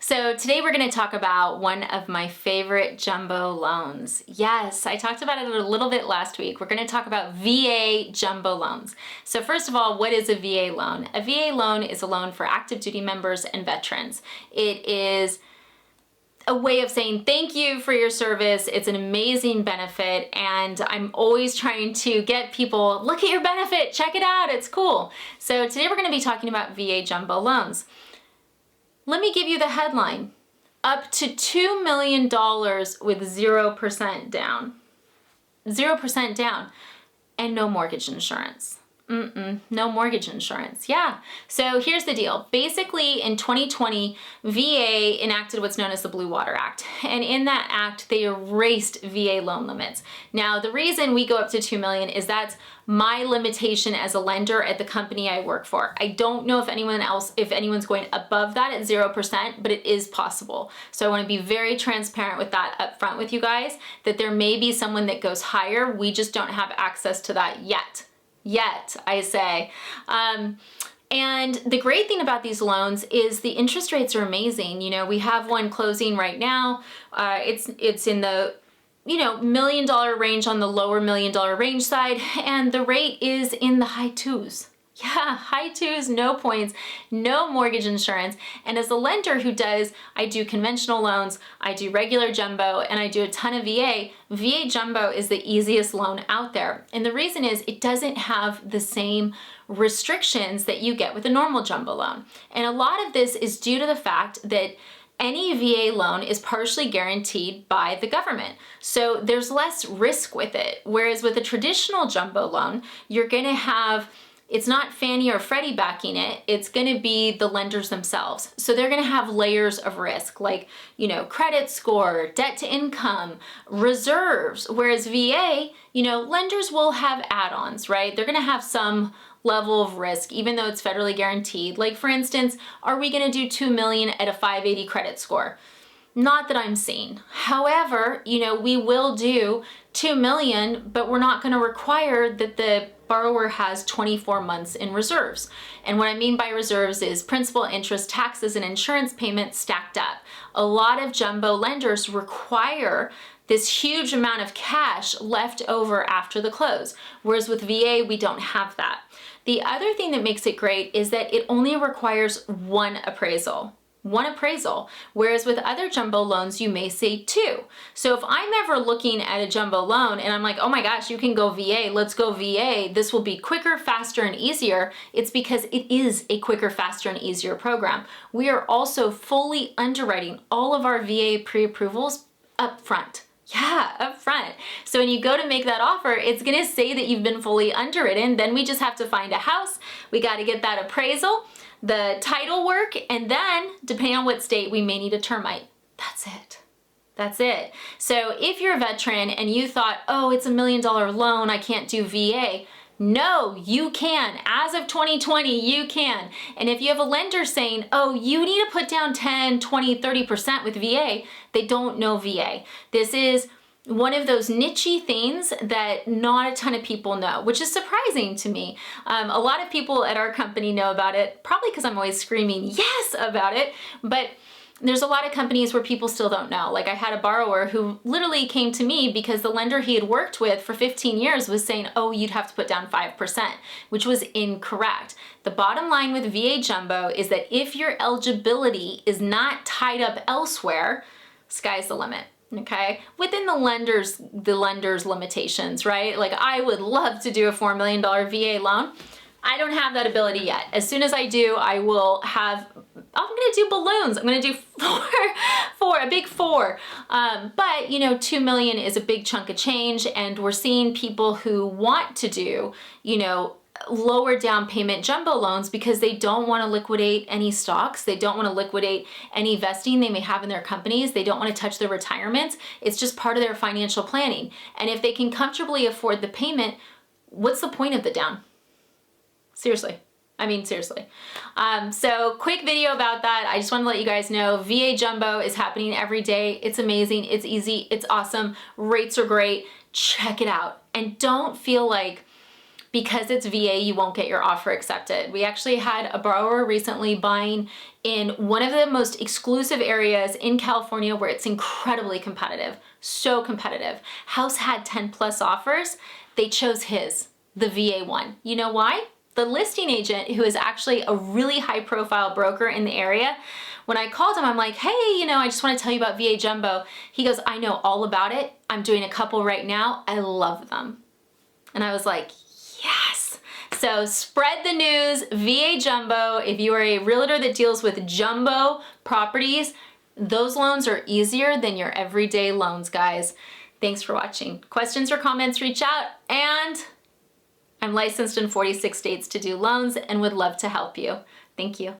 So today we're going to talk about one of my favorite jumbo loans. Yes, I talked about it a little bit last week. We're going to talk about VA jumbo loans. So first of all, what is a VA loan? A VA loan is a loan for active duty members and veterans. It is a way of saying thank you for your service. It's an amazing benefit, and I'm always trying to get people, look at your benefit, check it out, it's cool. So today we're going to be talking about VA jumbo loans. Let me give you the headline. Up to $2 million with 0% down. 0% down and no mortgage insurance. No mortgage insurance. Yeah. So here's the deal. Basically, in 2020, VA enacted what's known as the Blue Water Act. And in that act, they erased VA loan limits. Now, the reason we go up to $2 million is that's my limitation as a lender at the company I work for. I don't know if anyone's going above that at 0%, but it is possible. So I want to be very transparent with that up front with you guys, that there may be someone that goes higher. We just don't have access to that yet. I say. And the great thing about these loans is the interest rates are amazing. You know, we have one closing right now. It's in the $1 million range, on the lower $1 million range side, and the rate is in the high twos. Yeah, high twos, no points, no mortgage insurance. And as a lender I do conventional loans, I do regular jumbo, and I do a ton of VA. VA jumbo is the easiest loan out there. And the reason is it doesn't have the same restrictions that you get with a normal jumbo loan. And a lot of this is due to the fact that any VA loan is partially guaranteed by the government. So there's less risk with it. Whereas with a traditional jumbo loan, you're going to have, it's not Fannie or Freddie backing it, it's going to be the lenders themselves. So they're going to have layers of risk, like, credit score, debt to income, reserves. Whereas VA, lenders will have add-ons, right? They're going to have some level of risk, even though it's federally guaranteed. Like, for instance, are we going to do $2 million at a 580 credit score? Not that I'm seeing. However, we will do $2 million, but we're not going to require that the borrower has 24 months in reserves. And what I mean by reserves is principal, interest, taxes, and insurance payments stacked up. A lot of jumbo lenders require this huge amount of cash left over after the close, whereas with VA, we don't have that. The other thing that makes it great is that it only requires one appraisal, whereas with other jumbo loans, you may say two. So if I'm ever looking at a jumbo loan and I'm like, oh my gosh, you can go VA, let's go VA, this will be quicker, faster, and easier, it's because it is a quicker, faster, and easier program. We are also fully underwriting all of our VA pre-approvals up front. Yeah, up front. So when you go to make that offer, it's going to say that you've been fully underwritten. Then we just have to find a house. We got to get that appraisal, the title work, and then, depending on what state, we may need a termite. That's it. So if you're a veteran and you thought, oh, it's $1 million loan, I can't do VA. No, you can. As of 2020, you can. And if you have a lender saying, oh, you need to put down 10, 20, 30% with VA, they don't know VA. This is one of those niche-y things that not a ton of people know, which is surprising to me. A lot of people at our company know about it, probably because I'm always screaming yes about it, but there's a lot of companies where people still don't know. Like, I had a borrower who literally came to me because the lender he had worked with for 15 years was saying, oh, you'd have to put down 5%, which was incorrect. The bottom line with VA jumbo is that if your eligibility is not tied up elsewhere, sky's the limit. Okay, within the lender's limitations, right? Like, I would love to do a $4 million VA loan. I don't have that ability yet. As soon as I do, I'm gonna do balloons. I'm gonna do a big four. But $2 million is a big chunk of change, and we're seeing people who want to do, lower down payment jumbo loans because they don't want to liquidate any stocks. They don't want to liquidate any vesting they may have in their companies. They don't want to touch their retirements. It's just part of their financial planning. And if they can comfortably afford the payment, what's the point of the down? Seriously. So quick video about that. I just want to let you guys know VA jumbo is happening every day. It's amazing. It's easy. It's awesome. Rates are great. Check it out. And don't feel like because it's VA, you won't get your offer accepted. We actually had a borrower recently buying in one of the most exclusive areas in California where it's incredibly competitive, so competitive. House had 10 plus offers. They chose his, the VA one. You know why? The listing agent, who is actually a really high profile broker in the area, when I called him, I'm like, hey, I just want to tell you about VA Jumbo. He goes, I know all about it. I'm doing a couple right now. I love them. And I was like, yes. So spread the news, VA Jumbo. If you are a realtor that deals with jumbo properties, those loans are easier than your everyday loans, guys. Thanks for watching. Questions or comments, reach out. And I'm licensed in 46 states to do loans and would love to help you. Thank you.